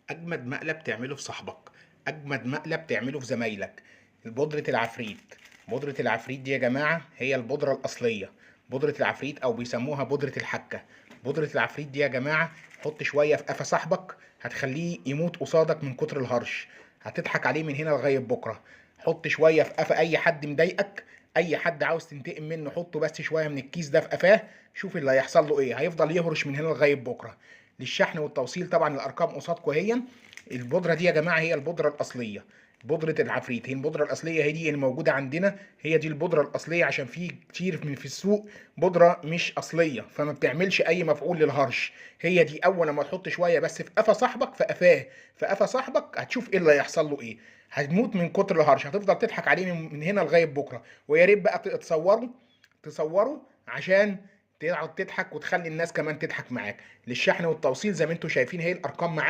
اجمد مقلب تعمله في صاحبك، اجمد مقلب تعمله في زمايلك. بودرة العفريت. بودرة العفريت دي يا جماعة هي البودرة الأصلية. بودرة العفريت أو بيسموها بودرة الحكة. بودرة العفريت دي يا جماعة حط شوية في قفا صاحبك هتخليه يموت قصادك من كتر الهرش. هتضحك عليه من هنا لغاية بكرة. حط شوية في قفا أي حد مضايقك، أي حد عاوز تنتقم منه حطه بس شوية من الكيس ده في قفاه. شوف اللي هيحصل له إيه، هيفضل يهرش من هنا لغاية بكرة. للشحن والتوصيل طبعا الأرقام قصادكم اهي. البودره دي يا جماعه هي البودره الاصليه. بودره العفريت هي البودره الاصليه، هي دي اللي موجوده عندنا، هي دي البودره الاصليه. عشان في كتير من في السوق بودره مش اصليه فما بتعملش اي مفعول للهرش. هي دي اول لما تحط شويه بس في قفا صاحبك، في قفاه، في قفا صاحبك، هتشوف ايه اللي هيحصل له ايه. هتموت من كتر الهرش، هتفضل تضحك عليه من هنا لغايه بكره. ويا ريت بقى تصوروا عشان تقعد تضحك وتخلي الناس كمان تضحك معاك. للشحن والتوصيل زي ما انتم شايفين هي الارقام معاك.